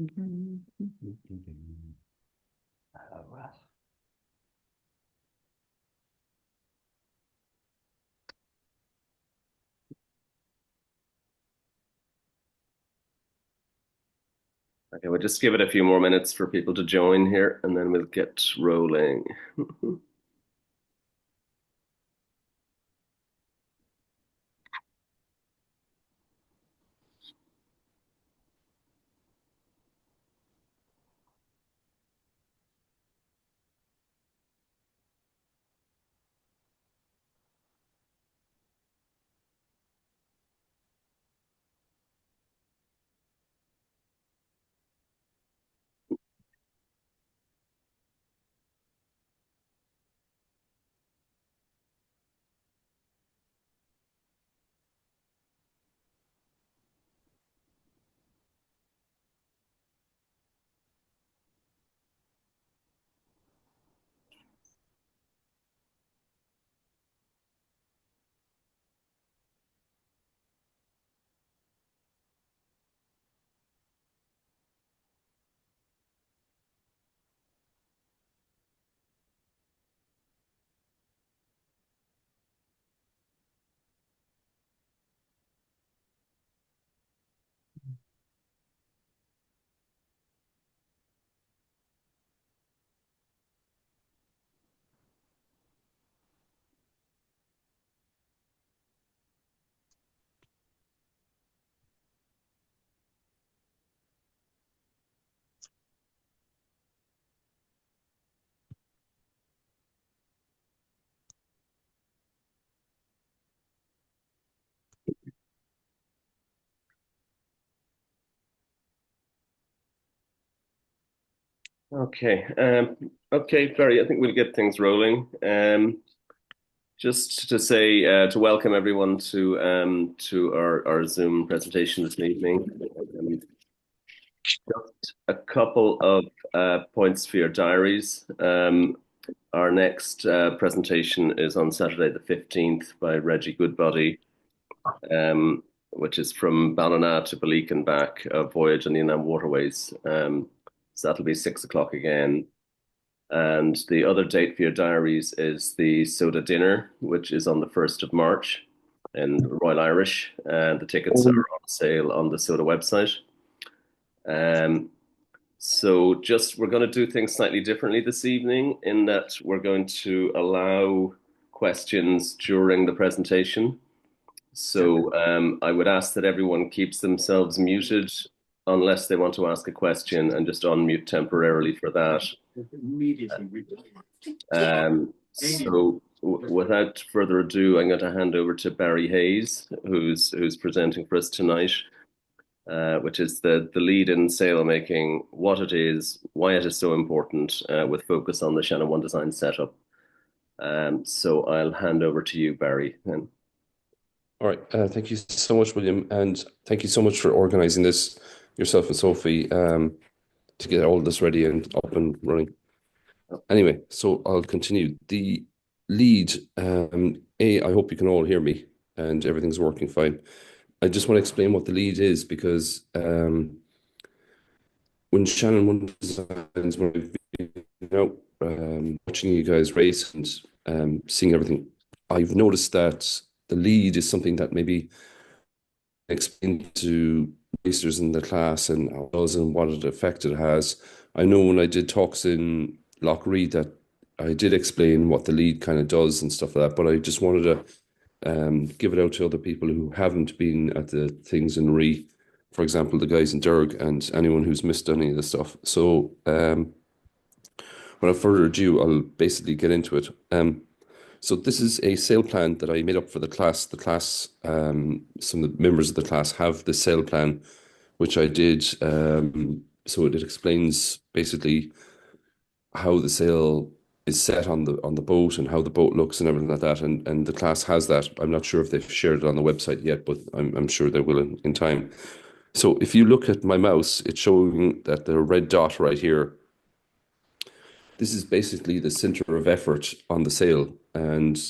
Okay, we'll just give it a few more minutes for people to join here and then we'll get rolling. Okay, Ferry, I think we'll get things rolling. Just to say, to welcome everyone to our Zoom presentation this evening. Just a couple of points for your diaries. Our next presentation is on Saturday the 15th by Reggie Goodbody, which is from Ballina to Balik and back, a voyage on the inland waterways. So that'll be 6 o'clock again. And the other date for your diaries is the Soda Dinner, which is on the 1st of March in Royal Irish. And the tickets are on sale on the Soda website. So just we're going to do things slightly differently this evening in that we're going to allow questions during the presentation. So I would ask that everyone keeps themselves muted unless they want to ask a question and just unmute temporarily for that. So without further ado, I'm going to hand over to Barry Hayes, who's presenting for us tonight, which is the lead in sailmaking, what it is, why it is so important, with focus on the Shannon One Design setup. So I'll hand over to you, Barry. All right. Thank you so much, William, and thank you so much for organizing this, yourself and Sophie, to get all this ready and up and running. Anyway, so I'll continue. The lead, I hope you can all hear me and everything's working fine. I just want to explain what the lead is because when Shannon One Designs, when I've been out watching you guys race and seeing everything, I've noticed that the lead is something that maybe explain to racers in the class and how it does and what effect it has. I know when I did talks in Lochreed that I did explain what the lead kind of does and stuff like that, but I just wanted to give it out to other people who haven't been at the things in Ree, for example, the guys in Derg and anyone who's missed any of the stuff. So without further ado, I'll basically get into it. So this is a sail plan that I made up for the class. The class, some of the members of the class have the sail plan, which I did. So it explains basically how the sail is set on the boat and how the boat looks and everything like that. And the class has that. I'm not sure if they've shared it on the website yet, but I'm sure they will in time. So if you look at my mouse, it's showing that the red dot right here, this is basically the center of effort on the sail and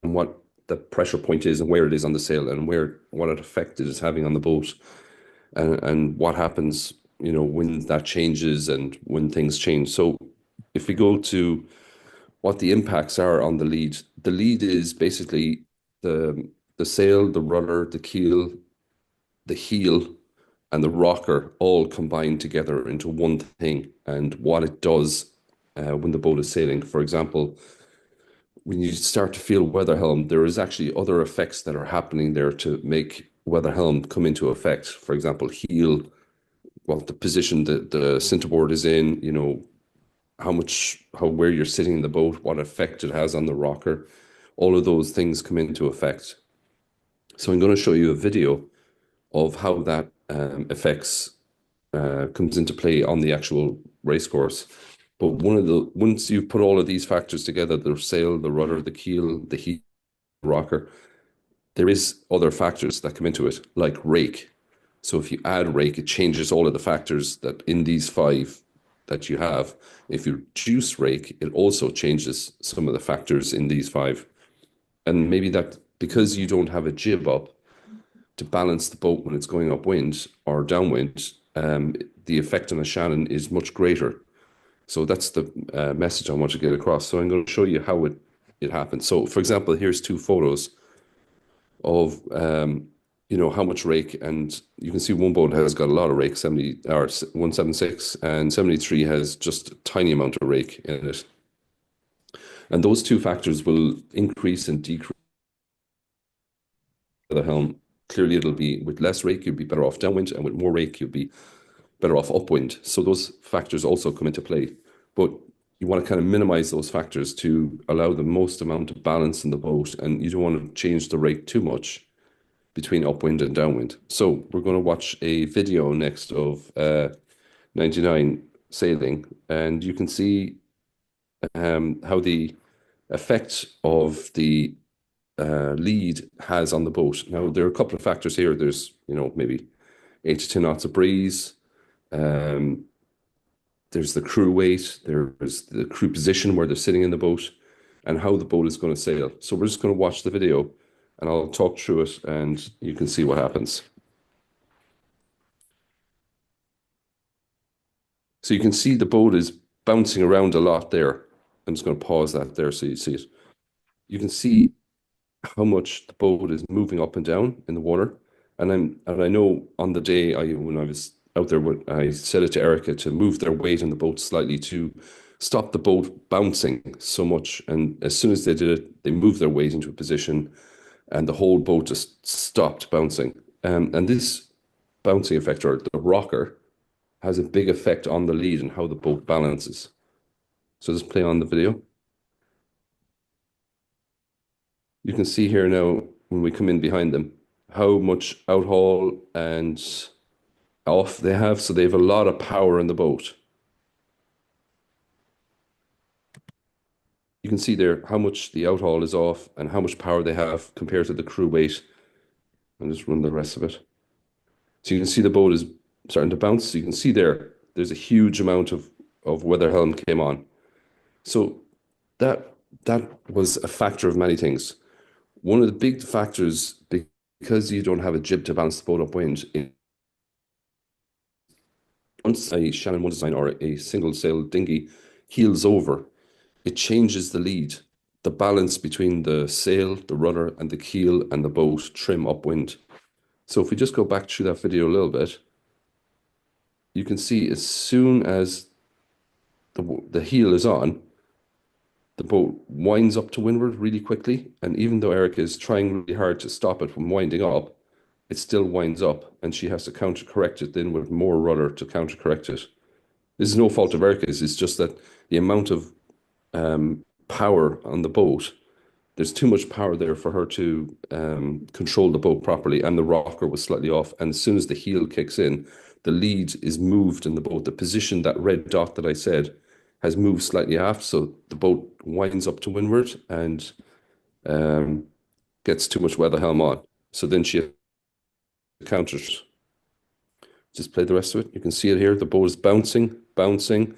what the pressure point is and where it is on the sail and what effect it is having on the boat. and what happens, when that changes and when things change. So if we go to what the impacts are on the lead is basically the sail, the rudder, the keel, the heel, and the rocker all combined together into one thing. And what it does when the boat is sailing, for example, when you start to feel weather helm, there is actually other effects that are happening there to make weather helm come into effect. For example, heel, well, the position that the centerboard is in, where you're sitting in the boat, what effect it has on the rocker, all of those things come into effect. So I'm going to show you a video of how that affects comes into play on the actual race course. But once you put all of these factors together, the sail, the rudder, the keel, the heel, rocker, there is other factors that come into it, like rake. So if you add rake, it changes all of the factors that in these five that you have. If you reduce rake, it also changes some of the factors in these five. And maybe that because you don't have a jib up to balance the boat when it's going upwind or downwind, the effect on a Shannon is much greater. So that's the message I want to get across. So I'm going to show you how it happens. So for example, here's two photos of how much rake, and you can see one boat has got a lot of rake, 70 or 176, and 73 has just a tiny amount of rake in it. And those two factors will increase and decrease the helm. Clearly, it'll be with less rake, you'd be better off downwind, and with more rake, you'd be better off upwind. So those factors also come into play. But you want to kind of minimize those factors to allow the most amount of balance in the boat, and you don't want to change the rake too much between upwind and downwind. So we're going to watch a video next of 99 sailing, and you can see how the effect of the lead has on the boat. Now, there are a couple of factors here. There's, maybe 8 to 10 knots of breeze. There's the crew weight. There's the crew position where they're sitting in the boat and how the boat is going to sail. So we're just going to watch the video and I'll talk through it and you can see what happens. So you can see the boat is bouncing around a lot there. I'm just going to pause that there so you see it. You can see how much the boat is moving up and down in the water. And I know on the day when I was out there, I said it to Erica to move their weight in the boat slightly to stop the boat bouncing so much. And as soon as they did it, they moved their weight into a position and the whole boat just stopped bouncing. And this bouncing effect, or the rocker, has a big effect on the lead and how the boat balances. So let's play on the video. You can see here now, when we come in behind them, how much outhaul and off they have. So they have a lot of power in the boat. You can see there how much the outhaul is off and how much power they have compared to the crew weight. I'll just run the rest of it. So you can see the boat is starting to bounce. So you can see there's a huge amount of weather helm came on. So that was a factor of many things. One of the big factors, because you don't have a jib to balance the boat upwind, once a Shannon One Design or a single sail dinghy heels over, it changes the lead, the balance between the sail, the rudder, and the keel and the boat trim upwind. So if we just go back through that video a little bit, you can see as soon as the heel is on, the boat winds up to windward really quickly. And even though Erica is trying really hard to stop it from winding up, it still winds up and she has to counter correct it then with more rudder to counter correct it. This is no fault of Erica's, it's just that the amount of power on the boat, there's too much power there for her to control the boat properly, and the rocker was slightly off. And as soon as the heel kicks in, the lead is moved in the boat. The position, that red dot that I said, has moved slightly aft, so the boat winds up to windward and gets too much weather helm on. So then she counters. Just play the rest of it. You can see it here. The boat is bouncing, bouncing,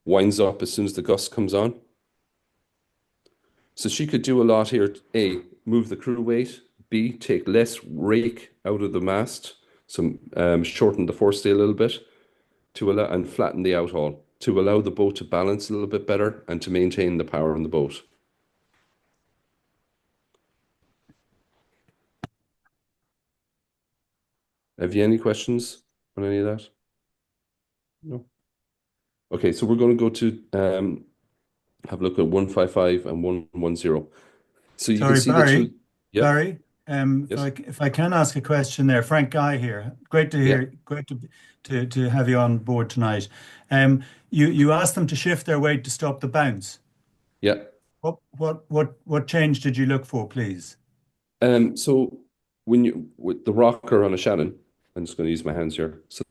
winds up as soon as the gust comes on. So she could do a lot here. A, move the crew weight. B, take less rake out of the mast. So shorten the forestay a little bit to allow and flatten the outhaul to allow the boat to balance a little bit better and to maintain the power on the boat. Have you any questions on any of that? No. Okay, so we're going to go to have a look at 155 and 110. So you can Sorry, see the Barry. two. Yep. Barry, Yes. if I can ask a question there, Frank Guy here. Great to Yeah. hear. Great to have you on board tonight. You asked them to shift their weight to stop the bounce. Yeah. What change did you look for, please? So when you with the rocker on a Shannon, I'm just going to use my hands here. So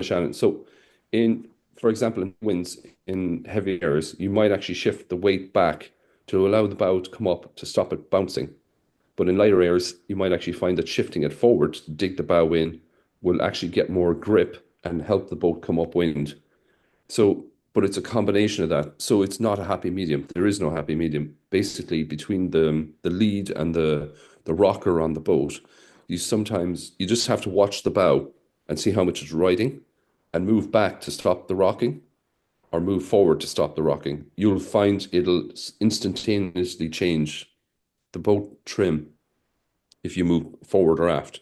Shannon. So in, for example, in winds in heavy airs, you might actually shift the weight back to allow the bow to come up to stop it bouncing. But in lighter airs, you might actually find that shifting it forward to dig the bow in will actually get more grip and help the boat come upwind. So, but it's a combination of that. So it's not a happy medium. There is no happy medium. Basically, between the lead and the rocker on the boat, you just have to watch the bow and see how much it's riding and move back to stop the rocking or move forward to stop the rocking. You'll find it'll instantaneously change the boat trim if you move forward or aft.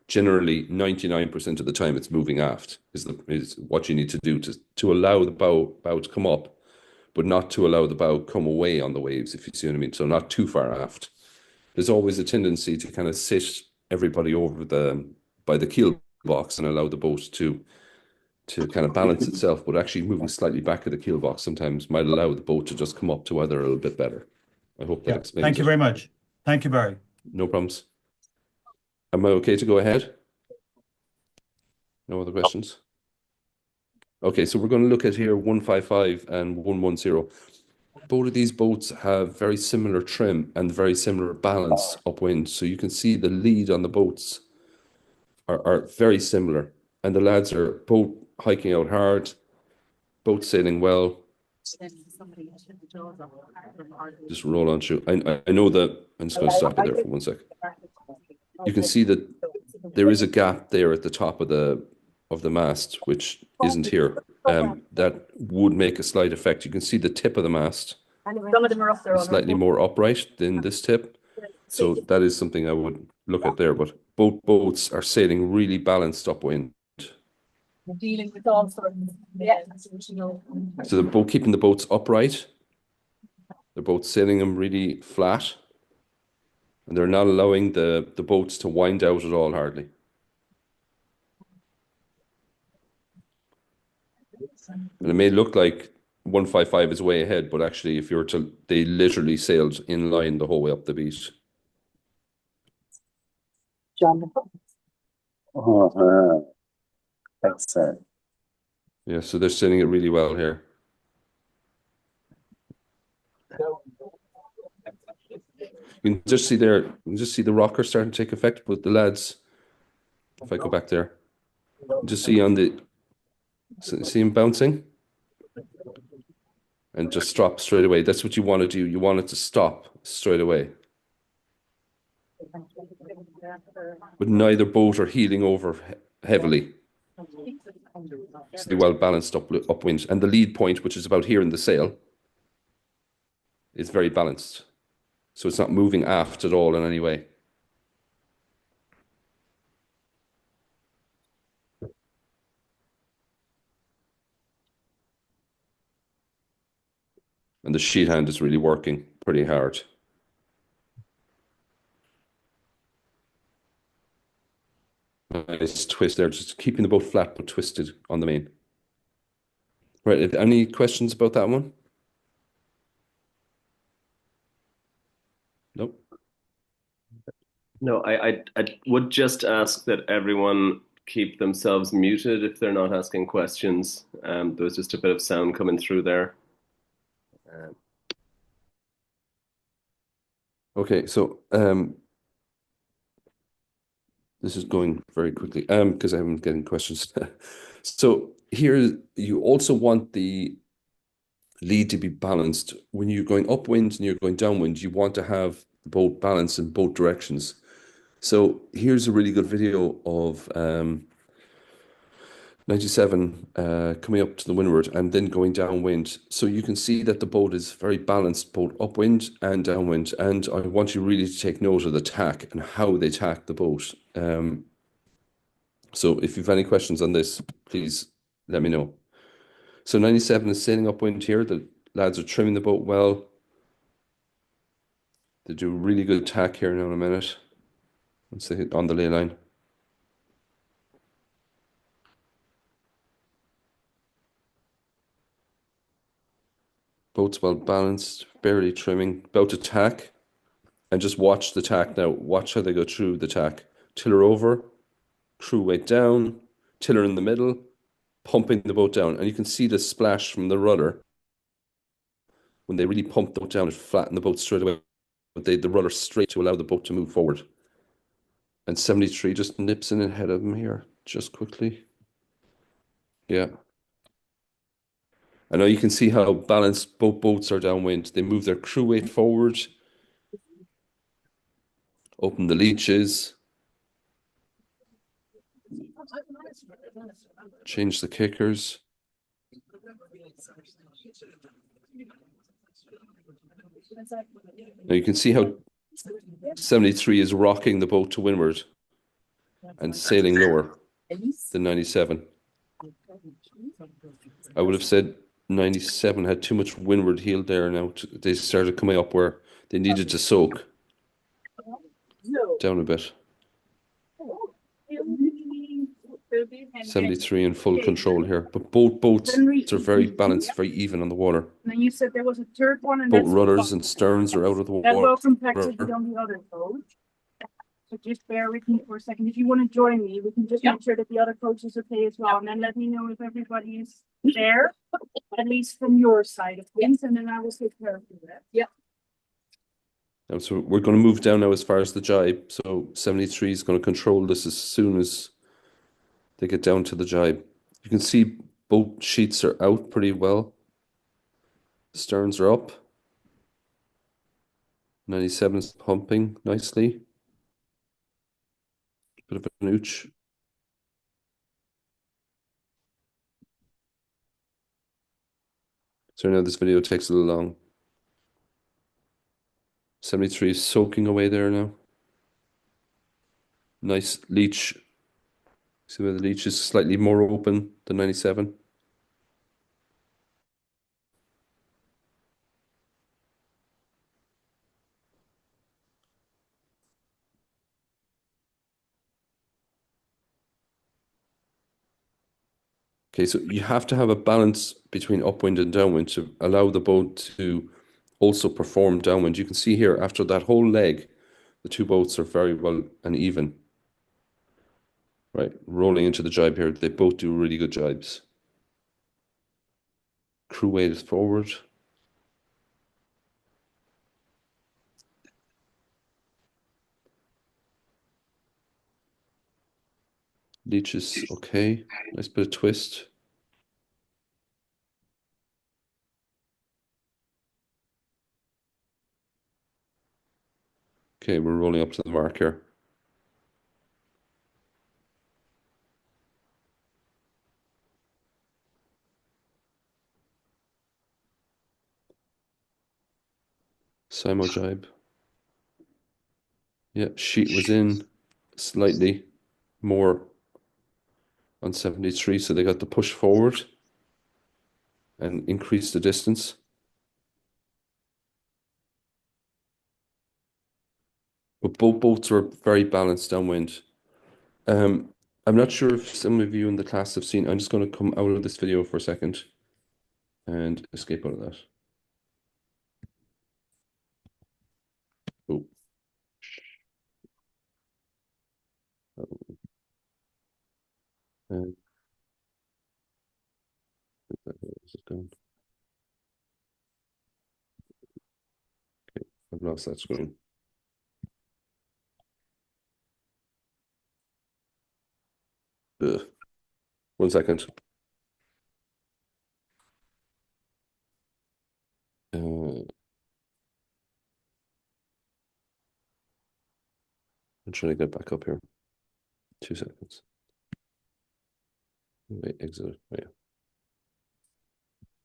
Generally, 99% of the time it's moving aft is what you need to do to allow the bow to come up, but not to allow the bow come away on the waves, if you see what I mean. So not too far aft. There's always a tendency to kind of sit everybody over by the keel box and allow the boat to kind of balance itself, but actually moving slightly back of the keel box sometimes might allow the boat to just come up to weather a little bit better. I hope that Yeah. explains Thank you it. very much. Thank you, Barry. No problems. Am I okay to go ahead? No other questions? Okay, so we're going to look at here 155 and 110. Both of these boats have very similar trim and very similar balance upwind. So you can see the lead on the boats are very similar. And the lads are both hiking out hard, both sailing well. Just roll on through. I know that I'm just going to stop it there for 1 sec. You can see that there is a gap there at the top of the mast, which isn't here. That would make a slight effect. You can see the tip of the mast is slightly more upright than this tip. So that is something I would look at there. But both boats are sailing really balanced upwind. Dealing with all sorts. Yeah. So they're both keeping the boats upright. They're both sailing them really flat. And they're not allowing the boats to wind out at all, hardly. And it may look like 155 is way ahead, but actually, if you were to, they literally sailed in line the whole way up the beach. John. That's it. Yeah, so they're sailing it really well here. You can just see there, you can just see the rocker starting to take effect, but the lads, if I go back there, just see on the, see him bouncing? And just stop straight away. That's what you want to do. You want it to stop straight away. But neither boat are heeling over heavily. So they're well balanced upwind. And the lead point, which is about here in the sail, is very balanced. So it's not moving aft at all in any way. And the sheet hand is really working pretty hard. Nice twist there, just keeping the boat flat but twisted on the main. Right, any questions about that one? Nope. No, I would just ask that everyone keep themselves muted if they're not asking questions. There was just a bit of sound coming through there. Okay, so this is going very quickly because I'm getting questions. So here you also want the lead to be balanced. When you're going upwind and you're going downwind, you want to have the boat balanced in both directions. So here's a really good video of 97 coming up to the windward and then going downwind. So you can see that the boat is very balanced, both upwind and downwind. And I want you really to take note of the tack and how they tack the boat. So if you've any questions on this, please let me know. So 97 is sailing upwind here. The lads are trimming the boat well. They do a really good tack here now in a minute. Once they hit on the ley line. Boat's well balanced, barely trimming, about to tack. And just watch the tack now. Watch how they go through the tack. Tiller over, crew weight down, tiller in the middle, pumping the boat down. And you can see the splash from the rudder. When they really pump the boat down, it flattened the boat straight away. But the rudder straight to allow the boat to move forward. And 73 just nips in ahead of them here, just quickly. Yeah. I know you can see how balanced both boats are downwind. They move their crew weight forward, open the leaches, change the kickers. Now you can see how 73 is rocking the boat to windward and sailing lower than 97. I would have said 97 had too much windward heel there now. They started coming up where they needed to soak down a bit. 73 in full control here, but both boats are very balanced, very even on the water. And then you said there was a third one, and Both that's rudders and sterns are out of the that water. welcome pack should be on the other boat. So just bear with me for a second. If you want to join me, we can just make sure that the other coach is okay as well, and then let me know if everybody is there, at least from your side of things, and then I will take care of that. Yeah. Now, so we're going to move down now as far as the jibe. So 73 is going to control this as soon as they get down to the jibe. You can see both sheets are out pretty well. Sterns are up. 97 is pumping nicely. Bit of an ooch. So now this video takes a little long. 73 is soaking away there now. Nice leech. See where the leech is slightly more open than 97. Okay, so you have to have a balance between upwind and downwind to allow the boat to also perform downwind. You can see here, after that whole leg, the two boats are very well and even. Right, rolling into the jibe here, they both do really good jibes. Crew weight is forward. Leech is okay. Nice bit of twist. Okay, we're rolling up to the mark here. Simo jibe. Yeah, sheet was in slightly more on 73, so they got the push forward and increase the distance. But both boats were very balanced downwind. I'm not sure if some of you in the class have seen. I'm just going to come out of this video for a second and escape out of that. Oh. Where's it gone? Okay, I've lost that screen. Ugh. 1 second. I'm trying to get back up here. 2 seconds. Wait, exit it. Oh, yeah.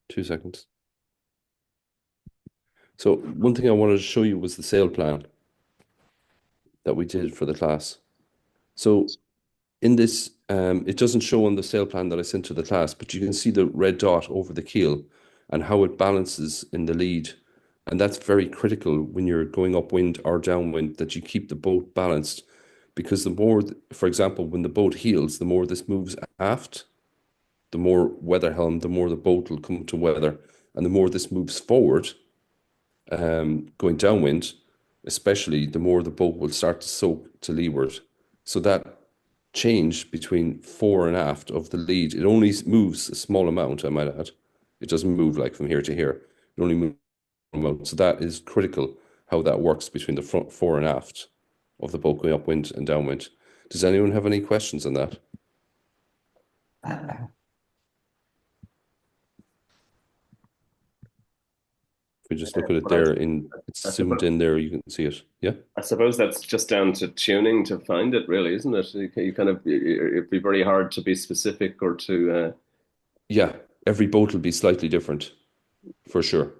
2 seconds. So one thing I wanted to show you was the sail plan that we did for the class. So in this, it doesn't show on the sail plan that I sent to the class, but you can see the red dot over the keel and how it balances in the lead. And that's very critical when you're going upwind or downwind, that you keep the boat balanced, because the more, for example, when the boat heels, the more this moves aft, the more weather helm, the more the boat will come to weather. And the more this moves forward, going downwind, especially, the more the boat will start to soak to leeward. So that change between fore and aft of the lead, it only moves a small amount, I might add. It doesn't move like from here to here. It only moves a small amount. So that is critical, how that works between the front, fore and aft of the boat going upwind and downwind. Does anyone have any questions on that? If we just look at it there, it's zoomed in there, you can see it. Yeah. I suppose that's just down to tuning to find it, really, isn't it? You kind of, it'd be very hard to be specific or to. Yeah, every boat will be slightly different, for sure.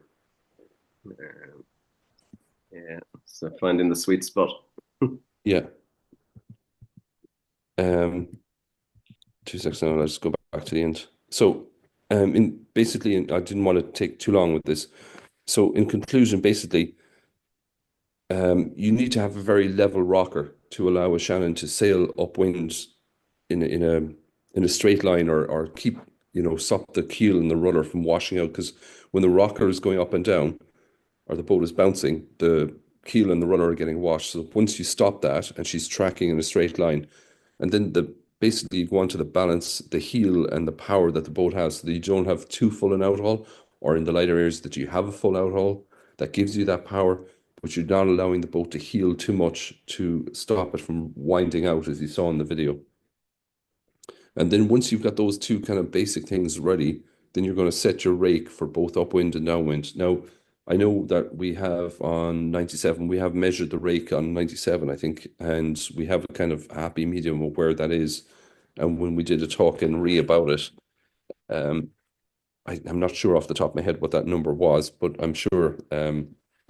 Yeah, so finding the sweet spot. Yeah. 2 seconds now, let's go back to the end. So, basically, I didn't want to take too long with this. So, in conclusion, basically, you need to have a very level rocker to allow a Shannon to sail upwind in a straight line, or keep, stop the keel and the rudder from washing out, because when the rocker is going up and down, or the boat is bouncing, the keel and the rudder are getting washed. So once you stop that and she's tracking in a straight line, and then basically you go on to the balance, the heel and the power that the boat has, so that you don't have too full an outhaul, or in the lighter areas that you have a full outhaul, that gives you that power, but you're not allowing the boat to heel too much to stop it from winding out, as you saw in the video. And then once you've got those two kind of basic things ready, then you're going to set your rake for both upwind and downwind. Now, I know that we have on 97, we have measured the rake on 97, I think, and we have a kind of happy medium of where that is. And when we did a talk in Re about it, I'm not sure off the top of my head what that number was, but I'm sure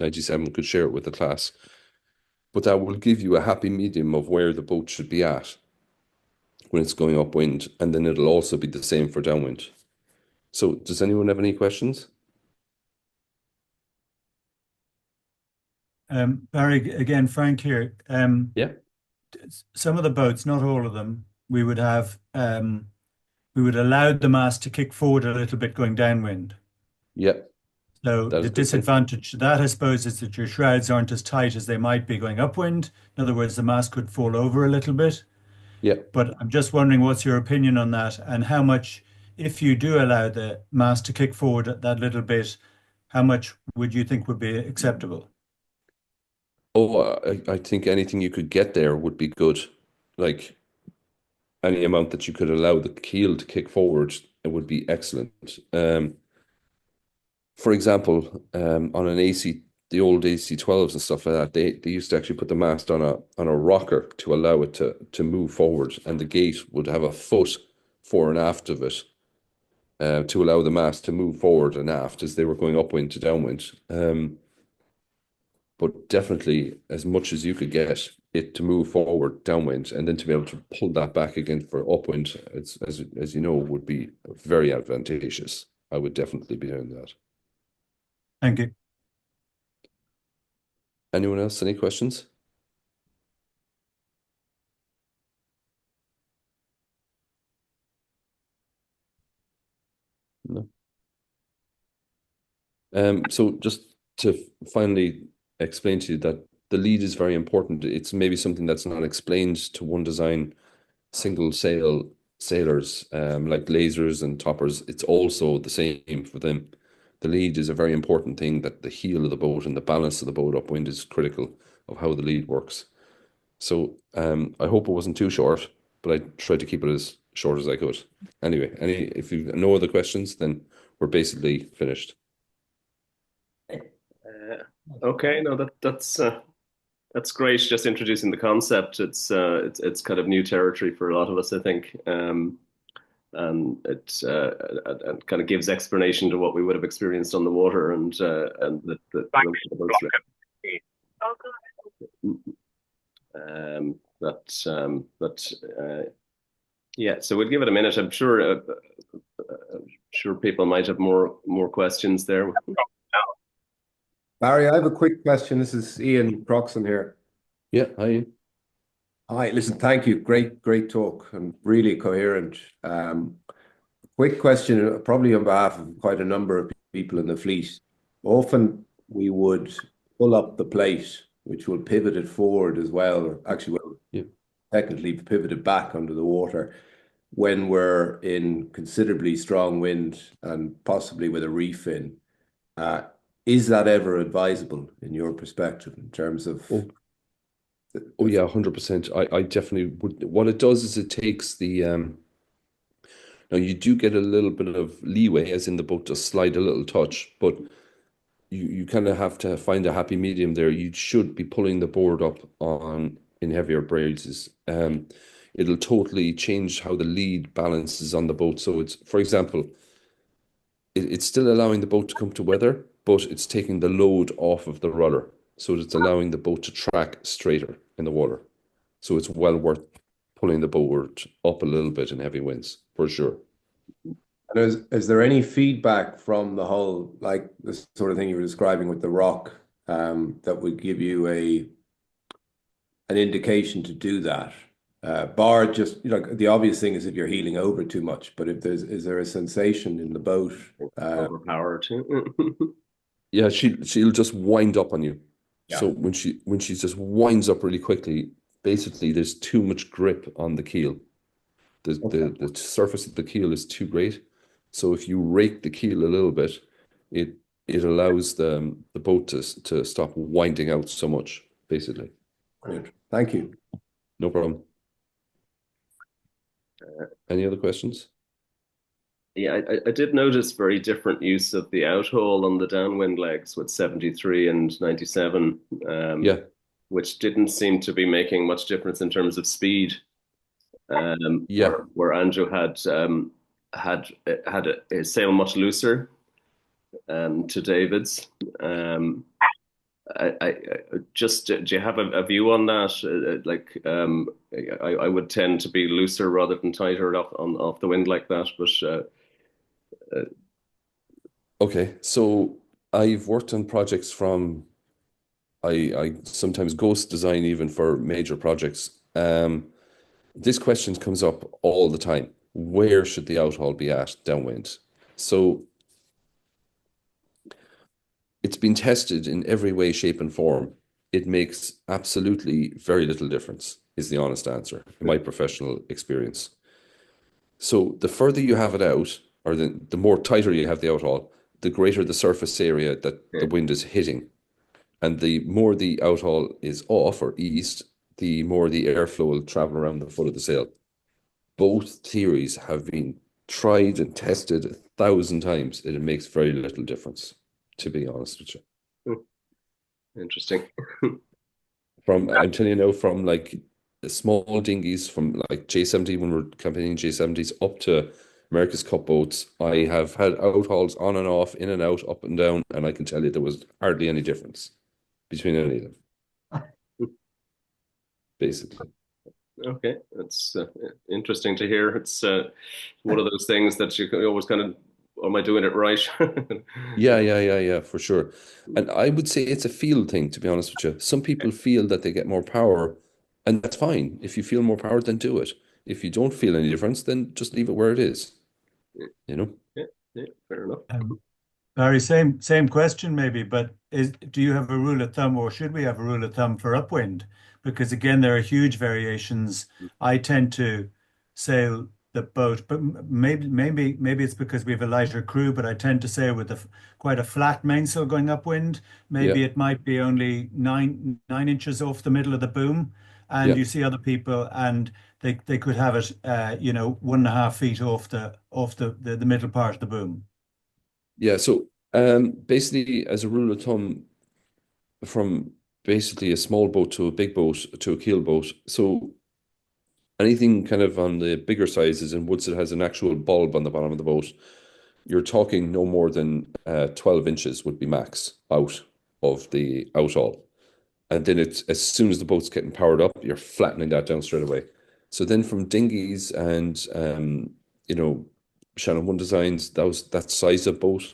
97 could share it with the class. But that will give you a happy medium of where the boat should be at when it's going upwind, and then it'll also be the same for downwind. So does anyone have any questions? Barry, again, Frank here. Yeah. Some of the boats, not all of them, we would have, we would allow the mast to kick forward a little bit going downwind. Yeah. So the disadvantage to that, I suppose, is that your shrouds aren't as tight as they might be going upwind. In other words, the mast could fall over a little bit. Yeah. But I'm just wondering, what's your opinion on that, and how much, if you do allow the mast to kick forward that little bit, how much would you think would be acceptable? Oh, I think anything you could get there would be good. Like any amount that you could allow the keel to kick forward, it would be excellent. For example, on an AC, the old AC-12s and stuff like that, they used to actually put the mast on a rocker to allow it to move forward, and the gate would have a foot fore and aft of it to allow the mast to move forward and aft as they were going upwind to downwind. But definitely, as much as you could get it to move forward downwind, and then to be able to pull that back again for upwind, as you know, would be very advantageous. I would definitely be doing that. Thank you. Anyone else? Any questions? No. So just to finally explain to you that the lead is very important. It's maybe something that's not explained to One Design single sail sailors, like lasers and toppers. It's also the same for them. The lead is a very important thing, that the heel of the boat and the balance of the boat upwind is critical of how the lead works. So I hope it wasn't too short, but I tried to keep it as short as I could. Anyway, if you've no other questions, then we're basically finished. Okay, no, that's That's great. Just introducing the concept. It's kind of new territory for a lot of us, I think. And it kind of gives explanation to what we would have experienced on the water and yeah. So we'll give it a minute. I'm sure people might have more questions there. Barry, I have a quick question. This is Ian Croxon here. Yeah, hi. Hi, listen, thank you. Great talk and really coherent. Quick question, probably on behalf of quite a number of people in the fleet. Often we would pull up the plate, which will pivot it forward as well, or actually will technically pivot it back under the water when we're in considerably strong wind and possibly with a reef in. Is that ever advisable in your perspective in terms of? Oh yeah, 100%. I definitely would. What it does is it takes the now you do get a little bit of leeway, as in the boat does slide a little touch, but you kind of have to find a happy medium there. You should be pulling the board up in heavier breezes. It'll totally change how the lead balances on the boat. So it's, for example, it's still allowing the boat to come to weather, but it's taking the load off of the rudder. So it's allowing the boat to track straighter in the water. So it's well worth pulling the board up a little bit in heavy winds, for sure. And is there any feedback from the hull, like the sort of thing you were describing with the rock, that would give you an indication to do that? Bar just, the obvious thing is if you're heeling over too much, but is there a sensation in the boat? Overpowered. Yeah, she'll just wind up on you. Yeah. So when she just winds up really quickly, basically there's too much grip on the keel. The surface of the keel is too great. So if you rake the keel a little bit, it allows the boat to stop winding out so much, basically. Brilliant. Thank you. No problem. Any other questions? Yeah, I did notice very different use of the outhaul on the downwind legs with 73 and 97, Yeah. which didn't seem to be making much difference in terms of speed. Yeah. Where Andrew had a sail much looser to David's. I just, do you have a view on that? I would tend to be looser rather than tighter off the wind like that, but Okay, so I've worked on projects from I sometimes ghost design even for major projects. This question comes up all the time. Where should the outhaul be at downwind? So it's been tested in every way, shape, and form. It makes absolutely very little difference, is the honest answer, in my professional experience. So the further you have it out, or the more tighter you have the outhaul, the greater the surface area that the wind is hitting. And the more the outhaul is off or east, the more the airflow will travel around the foot of the sail. Both theories have been tried and tested 1,000 times, and it makes very little difference, to be honest with you. Interesting. I'm telling you now, from like small dinghies, from like J70 when we're campaigning J70s up to America's Cup boats, I have had outhauls on and off, in and out, up and down, and I can tell you there was hardly any difference between any of them. Basically. Okay, that's interesting to hear. It's one of those things that you always kind of, am I doing it right? Yeah, for sure. And I would say it's a feel thing, to be honest with you. Some people feel that they get more power, and that's fine. If you feel more power, then do it. If you don't feel any difference, then just leave it where it is. You know? Yeah, fair enough. Barry, same question maybe, but do you have a rule of thumb, or should we have a rule of thumb for upwind? Because again, there are huge variations. I tend to sail the boat, but maybe it's because we have a lighter crew, but I tend to sail with quite a flat mainsail going upwind. Maybe Yeah. it might be only nine inches off the middle of the boom, and Yeah. you see other people, and they could have it, 1.5 feet off the middle part of the boom. Yeah, so basically, as a rule of thumb, from basically a small boat to a big boat to a keel boat. So anything kind of on the bigger sizes and woods that has an actual bulb on the bottom of the boat, you're talking no more than 12 inches would be max out of the outhaul. And then it's as soon as the boat's getting powered up, you're flattening that down straight away. So then from dinghies and Shannon One Designs, that size of boat,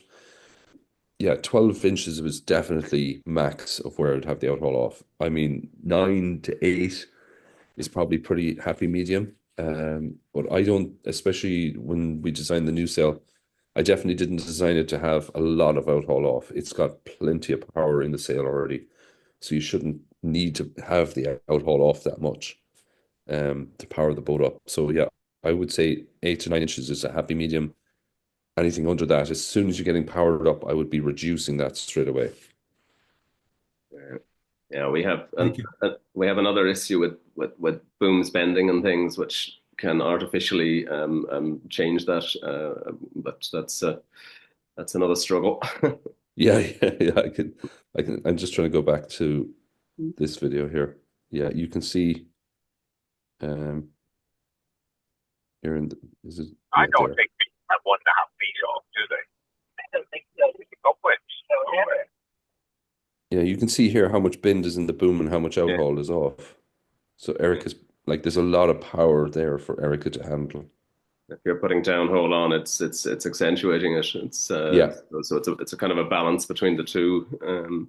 yeah, 12 inches was definitely max of where I'd have the outhaul off. I mean, 9 to 8 is probably pretty happy medium. But I don't, especially when we designed the new sail, I definitely didn't design it to have a lot of outhaul off. It's got plenty of power in the sail already. So you shouldn't need to have the outhaul off that much to power the boat up. So yeah, I would say 8 to 9 inches is a happy medium. Anything under that, as soon as you're getting powered up, I would be reducing that straight away. Yeah, we have Thank you. we have another issue with booms bending and things, which can artificially change that. But that's another struggle. Yeah, yeah. I'm just trying to go back to this video here. Yeah, you can see here in this is I don't there. think people have 1.5 feet off, do they? I don't think so. Upwards. Yeah, you can see here how much bend is in the boom and how much outhaul is off. So Erica's like there's a lot of power there for Erica to handle. If you're putting downhole on, it's accentuating it. It's Yeah. So it's a kind of a balance between the two.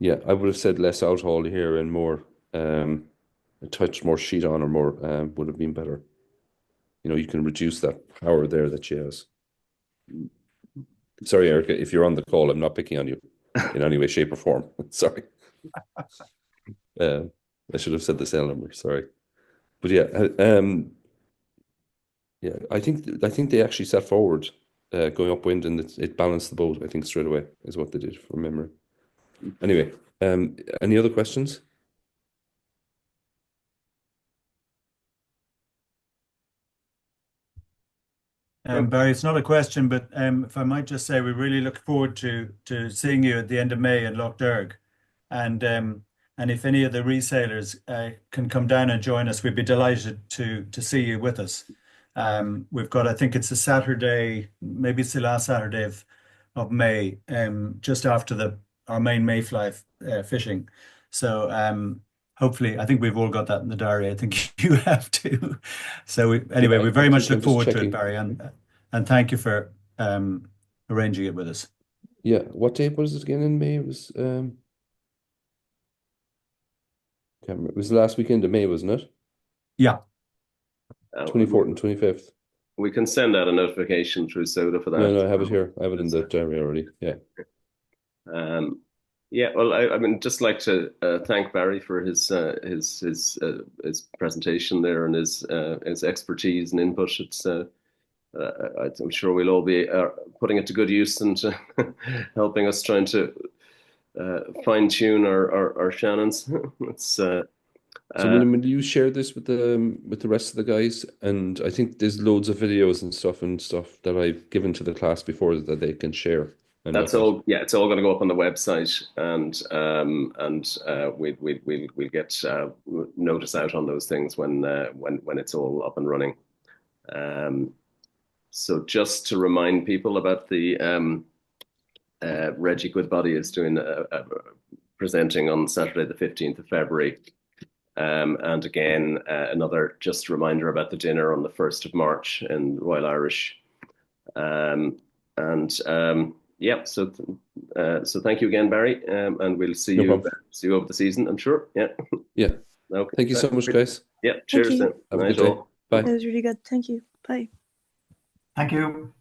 Yeah, I would have said less outhaul here and more a touch more sheet on or more would have been better. You can reduce that power there that she has. Sorry, Erica, if you're on the call, I'm not picking on you in any way, shape, or form. Sorry. I should have said the cell number. Sorry, but yeah, I think they actually set forward going upwind and it balanced the boat. I think straight away is what they did from memory. Anyway, any other questions? Barry, it's not a question, but if I might just say, we really look forward to seeing you at the end of May in Lough Derg, and if any of the resellers can come down and join us, we'd be delighted to see you with us. We've got, I think it's a Saturday, maybe it's the last Saturday of May, just after our main Mayfly fishing. So hopefully, I think we've all got that in the diary. I think you have too. So anyway, we very much look forward to it, Barry, and thank you for arranging it with us. Yeah, what date was it again in May? It was can't remember. It was the last weekend of May, wasn't it? Yeah. 24th and 25th. We can send out a notification through Soda for that. No, I have it here. I have it in the diary already. Yeah. Yeah, well, I mean, just like to thank Barry for his presentation there and his expertise and input. It's I'm sure we'll all be putting it to good use and helping us trying to fine tune our Shannons. It's So William, will you share this with the rest of the guys? And I think there's loads of videos and stuff that I've given to the class before that they can share. That's all. Yeah, it's all going to go up on the website, and we'll get notice out on those things when it's all up and running. So just to remind people about the Reggie Goodbody is doing presenting on Saturday the 15th of February. And again, another just reminder about the dinner on the 1st of March in Royal Irish. Yeah, so thank you again, Barry, and we'll see you over the season, I'm sure. Yeah. Yeah. Okay. Thank you so much, guys. Yeah. Cheers. Then. Have a good day. Bye. That was really good. Thank you. Bye. Thank you.